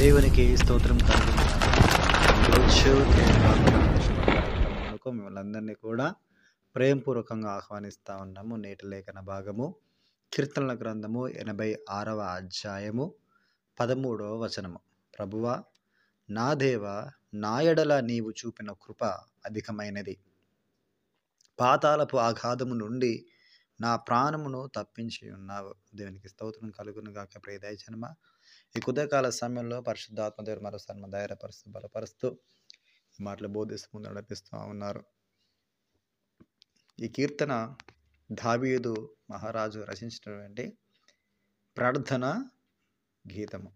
దేవునికి స్తోత్రం కలుగును గాక. ఈరోజు దేవుని వాగ్దానం కార్యక్రమంలో మిమ్మల్ని అందరినీ కూడా ప్రేమపూర్వకంగా ఆహ్వానిస్తా ఉన్నాము. నేటి లేఖన భాగము కీర్తనల గ్రంథము 86వ అధ్యాయము 13వ వచనము. ప్రభువా, నా దేవా, నా ఎడల నీవు చూపిన కృప అధికమైనది. పాతాళపు ఆఘాతము నుండి నా ప్రాణమును తప్పించి ఉన్నావు. దేవునికి స్తోత్రం కలుగును గాక. ప్రియ దైవజనమా, ఈ ఉదయకాల సమయంలో పరిశుద్ధాత్మ దేవుడు మరోసారి ధైర్యపరుస్తూ బలపరుస్తూ ఈ మాటలు బోధిస్తూ ముందు నడిపిస్తూ ఉన్నారు. ఈ కీర్తన దావీదు మహారాజు రచించినటువంటి ప్రార్థన గీతము.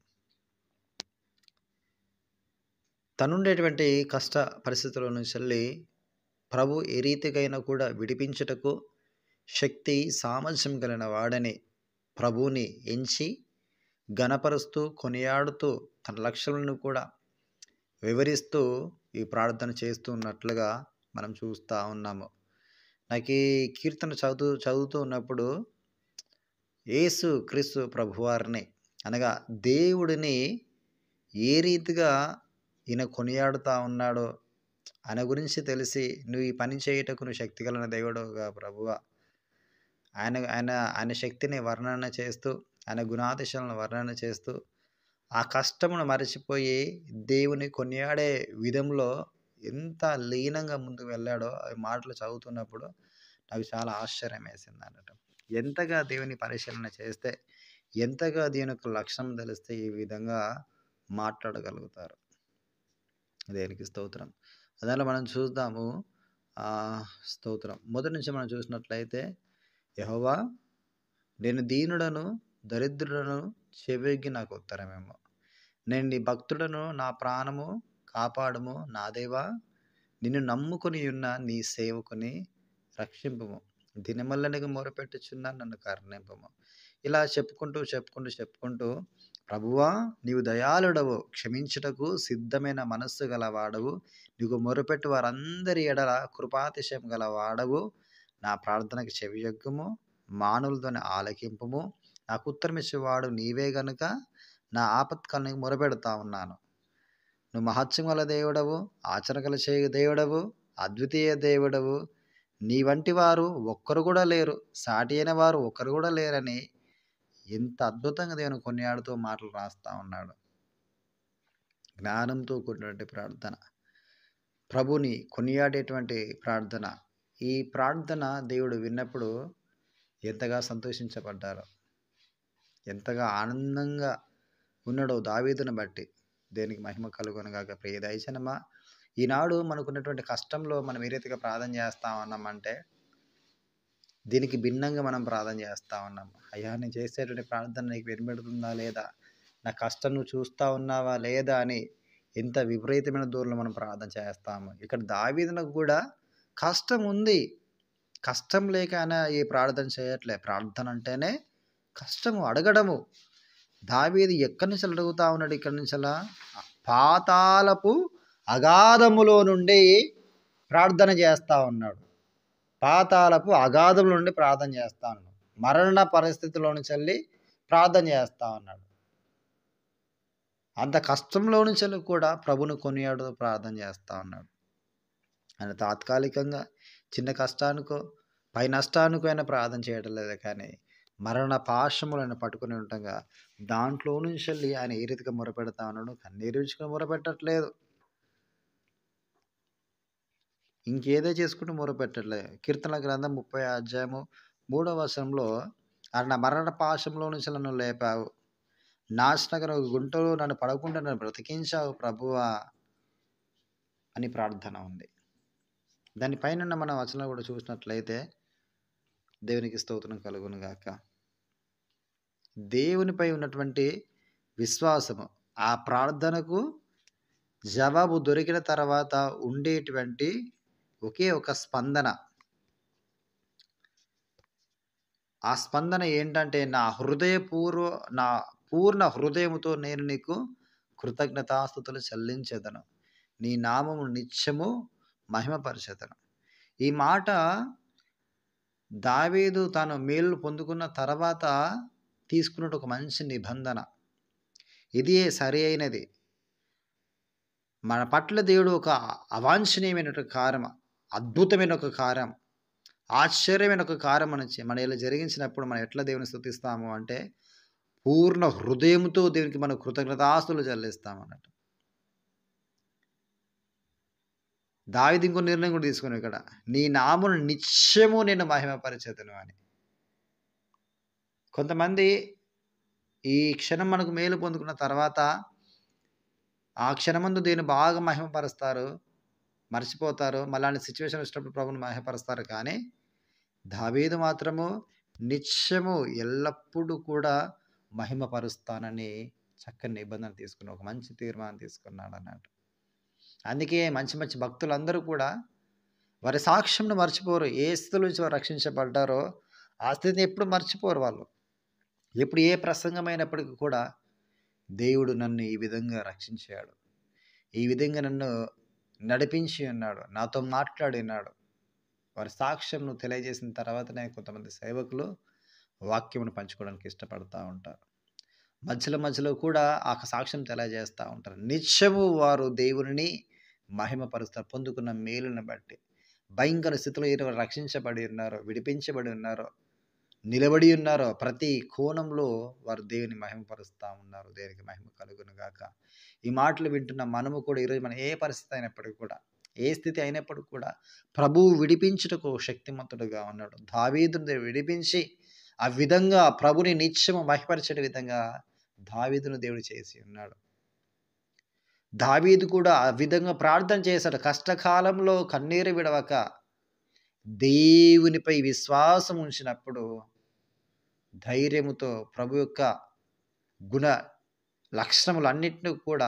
తనుండేటువంటి కష్ట పరిస్థితుల నుంచి వెళ్ళి ప్రభు ఏ రీతికైనా కూడా విడిపించుటకు శక్తి సామర్థ్యం కలిగిన వాడని ప్రభువుని ఎంచి ఘనపరుస్తూ కొనియాడుతూ తన లక్ష్యాలను కూడా వివరిస్తూ ఈ ప్రార్థన చేస్తూ ఉన్నట్లుగా మనం చూస్తూ ఉన్నాము. నాకు ఈ కీర్తన చదువుతూ ఉన్నప్పుడు యేసు క్రీస్తు ప్రభువారిని అనగా దేవుడిని ఏ రీతిగా ఈయన కొనియాడుతూ ఉన్నాడో ఆయన గురించి తెలిసి, నువ్వు ఈ పని చేయుటకు నువ్వు శక్తి కలిగిన దేవుడుగా ప్రభువా, ఆయన శక్తిని వర్ణన చేస్తూ, ఆయన గుణాతిశయాలను వర్ణన చేస్తూ, ఆ కష్టమును మరచిపోయి దేవుని కొనియాడే విధంలో ఎంత లీనంగా ముందుకు వెళ్ళాడో ఆ మాటలు చదువుతున్నప్పుడు నాకు చాలా ఆశ్చర్యం వేసింది అన్నట్టు. ఎంతగా దేవుని పరిశీలన చేస్తే, ఎంతగా దేవుని యొక్క లక్ష్యం తెలిస్తే ఈ విధంగా మాట్లాడగలుగుతారు. దేవునికి స్తోత్రం. అదాలో మనం చూద్దాము. స్తోత్రం. మొదటి నుంచి మనం చూసినట్లయితే, యెహోవా, నేను దీనుడను దరిద్రుడను, చెవికి నాకు ఉత్తరమేమో. నేను నీ భక్తుడను, నా ప్రాణము కాపాడుము. నా దేవా, నిన్ను నమ్ముకొని ఉన్న నీ సేవకుని రక్షింపుము. దినమల్లనికి మొరపెట్టుచున్నా నన్ను కరుణింపుము. ఇలా చెప్పుకుంటూ ప్రభువా, నీవు దయాళుడవు, క్షమించుటకు సిద్ధమైన మనస్సు గలవాడవు, నీకు మొరపెట్టు వారందరి ఎడల కృపాతిశయం గలవాడవు. నా ప్రార్థనకి చెవియొగ్గుము, మానవులతోనే ఆలకింపుము. నాకు ఉత్తరమిచ్చేవాడు నీవే గనుక నా ఆపత్కాలానికి మొరపెడతా ఉన్నాను. నువ్వు మహత్యం గల దేవుడవు, ఆచరణగల చేయు దేవుడవు, అద్వితీయ దేవుడవు. నీ వంటి వారు ఒక్కరు కూడా లేరు, సాటి అయిన వారు ఒక్కరు కూడా లేరని ఎంత అద్భుతంగా దేవుని కొనియాడుతూ మాటలు రాస్తా ఉన్నాడు. జ్ఞానంతో కూడినటువంటి ప్రార్థన, ప్రభుని కొనియాడేటువంటి ప్రార్థన. ఈ ప్రార్థన దేవుడు విన్నప్పుడు ఎంతగా సంతోషించబడ్డారో, ఎంతగా ఆనందంగా ఉన్నాడో దావీదును బట్టి. దేనికి మహిమ కలుగునుగాక. ప్రియ దైవజనమా, ఈనాడు మనకున్నటువంటి కష్టంలో మనం ఏ రీతిగా ప్రార్థన చేస్తా ఉన్నామంటే, దీనికి భిన్నంగా మనం ప్రార్థన చేస్తూ ఉన్నాం. అయ్యా, నేను చేసేటువంటి ప్రార్థన నీకు వినబడుతుందా లేదా, నా కష్టం నువ్వు చూస్తూ ఉన్నావా లేదా అని ఎంత విపరీతమైన దూరంలో మనం ప్రార్థన చేస్తాము. ఇక్కడ దావీదునకు కూడా కష్టం ఉంది, కష్టం లేక ఆయన ఈ ప్రార్థన చేయట్లే. ప్రార్థన అంటేనే కష్టము, అడగడము. దావీదు ఎక్కడి నుంచి అడుగుతా ఉన్నాడు? ఇక్కడి నుంచి పాతాళపు అగాధములో నుండి ప్రార్థన చేస్తూ ఉన్నాడు. పాతాళపు అగాధం నుండి ప్రార్థన చేస్తా ఉన్నాడు. మరణ పరిస్థితిలో నుంచి వెళ్ళి ప్రార్థన చేస్తూ ఉన్నాడు. అంత కష్టంలో నుంచి వెళ్ళి కూడా ప్రభుని కొనియాడు ప్రార్థన చేస్తూ ఉన్నాడు. ఆయన తాత్కాలికంగా చిన్న కష్టానికో పై నష్టానికో అయినా ప్రార్థన చేయడం లేదు, కానీ మరణ పాశములను పట్టుకుని ఉండగా దాంట్లో నుంచి వెళ్ళి ఆయన ఏ రీతిగా మొరపెడతా ఉన్నాడు. కన్నీరు విడుచుకొని మొరపెట్టట్లేదు, ఇంకేదో చేసుకుంటూ మొరపెట్టట్లేదు. కీర్తనల గ్రంథం 30వ అధ్యాయము 3వ వచనంలో, ఆయన మరణ పాశంలో నుంచి నన్ను లేపావు, నాశనకర గుంటలో నన్ను పడకుండా నన్ను బ్రతికించావు ప్రభువా అని ప్రార్థన ఉంది. దానిపైన మన వచనం కూడా చూసినట్లయితే, దేవునికి స్తోత్రం కలుగును గాక. దేవునిపై ఉన్నటువంటి విశ్వాసము, ఆ ప్రార్థనకు జవాబు దొరికిన తర్వాత ఉండేటువంటి ఒకే ఒక స్పందన. ఆ స్పందన ఏంటంటే, నా పూర్ణ హృదయముతో నేను నీకు కృతజ్ఞతాస్తుతులు చెల్లించెదను, నీ నామము నిత్యము మహిమపరచెదను. ఈ మాట దావీదు తాను మేలు పొందుకున్న తర్వాత తీసుకున్నట్టు ఒక మంచి నిబంధన. ఇదే సరి అయినది. మన పట్ల దేవుడు ఒక అవాంఛనీయమైనటువంటి కార్యం, అద్భుతమైన ఒక కార్యం, ఆశ్చర్యమైన ఒక కార్యం మన ఇలా జరిగించినప్పుడు మనం ఎట్లా దేవుని స్తుతిస్తాము అంటే, పూర్ణ హృదయంతో దేవునికి మనం కృతజ్ఞతాస్తుతులు చెల్లిస్తామన్నట్టు. దావీదు ఇంకో నిర్ణయం కూడా తీసుకున్నాడు ఇక్కడ. నీ నామమును నిత్యము నేను మహిమపరచెదను అని. కొంతమంది ఈ క్షణం మనకు మేలు పొందుకున్న తర్వాత, ఆ క్షణమందు దేవుని బాగా మహిమపరుస్తారు, మర్చిపోతారు. మళ్ళాంటి సిట్యుయేషన్ వచ్చినప్పుడు ప్రభువుని మహిమపరుస్తారు. కానీ దావీదు మాత్రము నిత్యము ఎల్లప్పుడూ కూడా మహిమపరుస్తానని చక్కని నిబంధన తీసుకున్నాడు. ఒక మంచి తీర్మానం తీసుకున్నాడన్నట్టు. అందుకే మంచి మంచి భక్తులందరూ కూడా వారి సాక్ష్యంను మర్చిపోరు. ఏ స్థితిలో నుంచి వారు రక్షించబడ్డారో ఆ స్థితిని ఎప్పుడు మర్చిపోరు వాళ్ళు. ఎప్పుడు ఏ ప్రసంగమైనప్పటికీ కూడా దేవుడు నన్ను ఈ విధంగా రక్షించాడు, ఈ విధంగా నన్ను నడిపించి ఉన్నాడు, నాతో మాట్లాడి ఉన్నాడు. వారి సాక్ష్యంను తెలియజేసిన తర్వాతనే కొంతమంది సేవకులు వాక్యమును పంచుకోవడానికి ఇష్టపడతా ఉంటారు. మధ్యలో మధ్యలో కూడా ఆ సాక్ష్యం తెలియజేస్తూ ఉంటారు. నిత్యము వారు దేవుని మహిమపరుస్తారు. పొందుకున్న మేలును బట్టి భయంకర స్థితిలో ఎవరు రక్షించబడి ఉన్నారో, విడిపించబడి ఉన్నారో, నిలబడి ఉన్నారో ప్రతి కోణంలో వారు దేవుని మహిమపరుస్తూ ఉన్నారు. దేవునికి మహిమ కలుగును గాక. ఈ మాటలు వింటున్న మనము కూడా ఈరోజు మనం ఏ పరిస్థితి అయినప్పటికీ కూడా, ఏ స్థితి అయినప్పటికీ కూడా ప్రభువు విడిపించుటకు శక్తిమంతుడుగా ఉన్నాడు. దావీదును విడిపించి ఆ విధంగా ప్రభుని నిత్యము మహిమపరిచే విధంగా దావీదును దేవుడు చేసి ఉన్నాడు. దావీదు కూడా ఆ విధంగా ప్రార్థన చేశాడు. కష్టకాలంలో కన్నీరు విడవక దేవునిపై విశ్వాసం ఉంచినప్పుడు ధైర్యముతో ప్రభు యొక్క గుణ లక్షణములన్నిటిని కూడా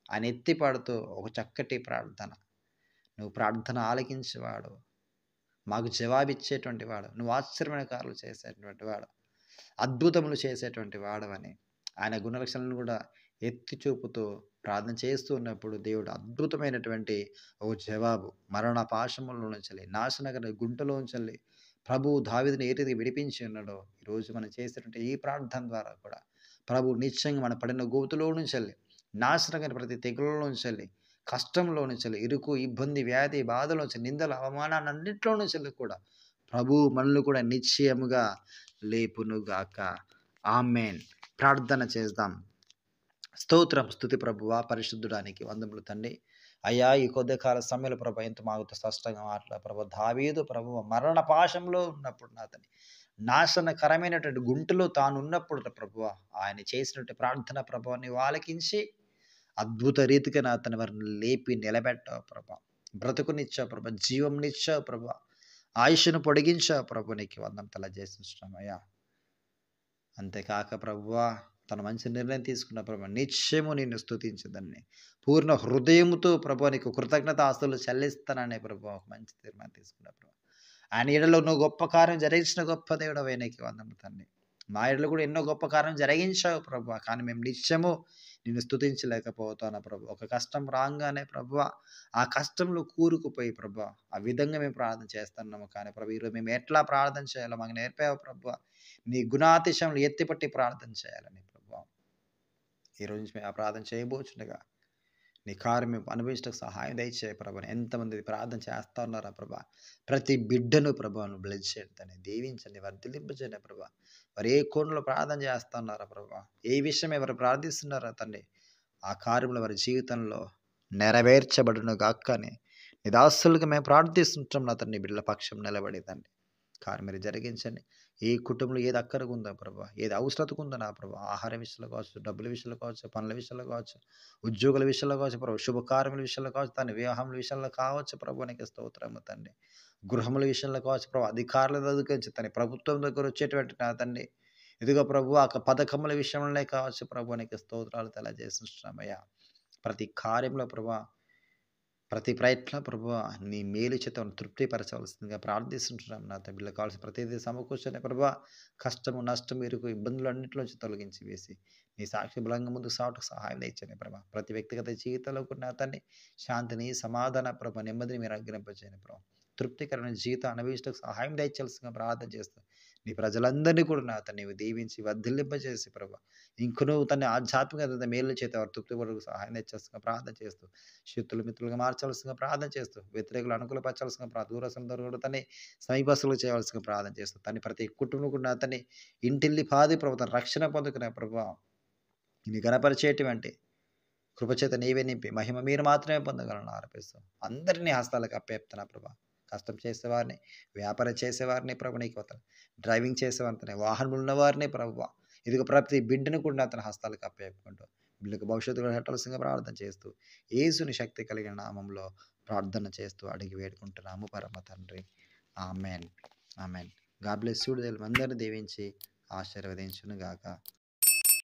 ఆయన ఎత్తిపడుతూ ఒక చక్కటి ప్రార్థన, నువ్వు ప్రార్థన ఆలకించేవాడు, మాకు జవాబిచ్చేటువంటి వాడు, నువ్వు ఆశ్చర్యమైన కార్యాలు చేసేటువంటి వాడు, అద్భుతములు చేసేటువంటి వాడవని ఆయన గుణలక్షణాలను కూడా ఎత్తి చూపుతూ ప్రార్థన చేస్తూ ఉన్నప్పుడు దేవుడు అద్భుతమైనటువంటి ఒక జవాబు, మరణ పాశములో నుంచి, నాశనకర గుంటలో ఉంచాలి ప్రభువు దావీదుని ఏ రీతిగా విడిపించి ఉన్నాడో, ఈరోజు మనం చేసేటువంటి ఈ ప్రార్థన ద్వారా కూడా ప్రభు నిశ్చయంగా మన పడిన గోతులో నుంచి, నాశనకర ప్రతి తెగులలో నుంచి, కష్టంలో నుంచి, ఇరుకు ఇబ్బంది వ్యాధి బాధల నుంచి, నిందల అవమానాన్ని అన్నింటిలో నుంచి కూడా ప్రభు మనల్ని కూడా నిశ్చయముగా లేపునుగాక. ఆమేన్. ప్రార్థన చేద్దాం. స్తోత్రం, స్తుతి ప్రభువా, పరిశుద్ధుడానికి వందములు తండ్రి. అయ్యా, ఈ కొద్ది కాల సమయంలో ప్రభు ఎంత మాకుతో స్పష్టంగా మాట్లాడ ప్రభు, దావీదు ప్రభు మరణ పాశంలో ఉన్నప్పుడు నా తండ్రి, నాశనకరమైనటువంటి గుంటలో తాను ఉన్నప్పుడు ప్రభువ ఆయన చేసినటువంటి ప్రార్థన ప్రభువాన్ని ఆలకించి అద్భుత రీతిగా నా తన వారిని లేపి నిలబెట్టావు ప్రభా, బ్రతుకునిచ్చావు ప్రభా, జీవంనిచ్చావు ప్రభా, ఆయుష్ను పొడిగించావు ప్రభు, నీకు వందం తెలియజేస్తున్నాం అయ్యా. అంతేకాక ప్రభువా, తన మంచి నిర్ణయం తీసుకున్న ప్రభు నిత్యము నిన్ను స్తుతించదని పూర్ణ హృదయముతో ప్రభు నీకు కృతజ్ఞత ఆస్తులు చెల్లిస్తాననే ప్రభు ఒక మంచి తీర్మానం తీసుకున్న ప్రభు, ఆయన ఎడలో నువ్వు గొప్ప కార్యం జరిగించిన గొప్ప దేవుడు నీకు వందములు తండ్రి. మా ఎడలో కూడా ఎన్నో గొప్ప కార్యం జరిగించావు ప్రభు, కానీ మేము నిత్యము నిన్ను స్తుతించలేకపోతాను ప్రభు. ఒక కష్టం రాగానే ప్రభు ఆ కష్టంలో కూరుకుపోయి ప్రభు ఆ విధంగా మేము ప్రార్థన చేస్తున్నాము. కానీ ప్రభు ఈరోజు మేము ఎట్లా ప్రార్థన చేయాలో మాకు నేర్పావు ప్రభు. నీ గుణాతిశయంలో ఎత్తిపట్టి ప్రార్థన చేయాలని ప్రభు, ఈరోజు నుంచి మేము ఆ ప్రార్థన చేయబోచుండగా నీ కార్యం మేము అనుభవించడానికి సహాయం దయచేయ ప్రభు. ఎంతమంది ప్రార్థన చేస్తా ఉన్నారా ప్రభా, ప్రతి బిడ్డను ప్రభాను బ్లెస్ చేయండి, దీవించండి, వర్ధిలింపజేయండి ప్రభా. వారు ఏ కోణంలో ప్రార్థన చేస్తా ఉన్నారా ప్రభా, ఏ విషయం ఎవరు ప్రార్థిస్తున్నారా తండ్రి, ఆ కార్యంలో వారి జీవితంలో నెరవేర్చబడును గాకని నీ దాసులుగా మేము ప్రార్థిస్తుంటాం నా తండ్రి. బిడ్డల పక్షం నిలబడి తండ్రి కార్యం మీరు జరిగించండి. ఏ కుటుంబంలో ఏది అక్కరకు ఉందో ప్రభా, ఏది అవసరతకు ఉందో నా ప్రభా, ఆహార విషయంలో కావచ్చు, డబ్బుల విషయంలో కావచ్చు, పనుల విషయంలో కావచ్చు, ఉద్యోగుల విషయంలో కావచ్చు ప్రభు, శుభకార్యముల విషయంలో కావచ్చు, తన వివాహముల విషయంలో కావచ్చు ప్రభు, నీకు స్తోత్రము తండ్రి. గృహముల విషయంలో కావచ్చు ప్రభు, అధికారుల దగ్గర తన ప్రభుత్వం దగ్గర వచ్చేటువంటి నా తండ్రి, ఇదిగో ప్రభు ఆ పథకముల విషయంలో కావచ్చు ప్రభు, నీకు స్తోత్రాలు తెలియజేస్తున్నామయ్యా. ప్రతి కార్యంలో ప్రభా, ప్రతి ప్రయత్నం ప్రభు నీ మేలు చేత తృప్తిపరచవలసిందిగా ప్రార్థిస్తుంటున్నాం. నా బిడ్డలు కావాల్సిన ప్రతిదీ సమకూర్చొని ప్రభు, కష్టము నష్టము ఇరుకు ఇబ్బందులు అన్నింటిలోంచి తొలగించి వేసి నీ సాక్షి బలంగా ముందు సాటుకు సహాయం తెచ్చండి ప్రభు. ప్రతి వ్యక్తిగత జీవితంలో కూడా నా తండ్రి శాంతిని, సమాధాన ప్రభు, నెమ్మదిని మీరు అనుగ్రహింపచేయండి ప్రభు. తృప్తికరమైన జీవితం అనుభవించడానికి సహాయం దయచేయాల్సిందిగా ప్రార్థన చేస్తూ నీ ప్రజలందరినీ కూడా నా తండ్రి నీవు దీవించి వర్ధిల్లింపజేసి ప్రభా ఇంకనూ తన ఆధ్యాత్మిక మేలు చేత వారు తృప్తి వరకు సహాయం తెచ్చేస్తున్న ప్రార్థన చేస్తూ శత్రులు మిత్రులుగా మార్చాల్సిన ప్రార్థన చేస్తూ వ్యతిరేకులు అనుకూలపరచాల్సిన దూరస్తులతో కూడా తన్ని సమీపస్తులు చేయవలసిన ప్రార్థన చేస్తూ తన ప్రతి కుటుంబం కూడా అతన్ని ఇంటిల్లి పాది ప్రభుత్వం రక్షణ పొందుకునే ప్రభావం నీ గణపరిచేటువంటి కృపచేత నీవే నింపి మహిమ మీరు మాత్రమే పొందగలను ఆరోపిస్తూ అందరినీ హస్తాలకు అప్పేపుతున్నా ప్రభా కష్టం చేసేవారిని వ్యాపారం చేసేవారిని ప్రభు నీకు వతను డ్రైవింగ్ చేసేవారిని వాహనములు ఉన్నవారిని ప్రభు ఇదిగో ప్రతి బిడ్డను కూడా అతని హస్తాలకు అప్పేపుకుంటూ బిడ్డకు భవిష్యత్తులో హెట్టవలసిందిగా ప్రార్థన చేస్తూ యేసుని శక్తి కలిగిన నామంలో ప్రార్థన చేస్తూ అడిగి వేడుకుంటున్నాము పరమ తండ్రి amen amen. God bless you. అందరిని దీవించి ఆశీర్వదించును గాక.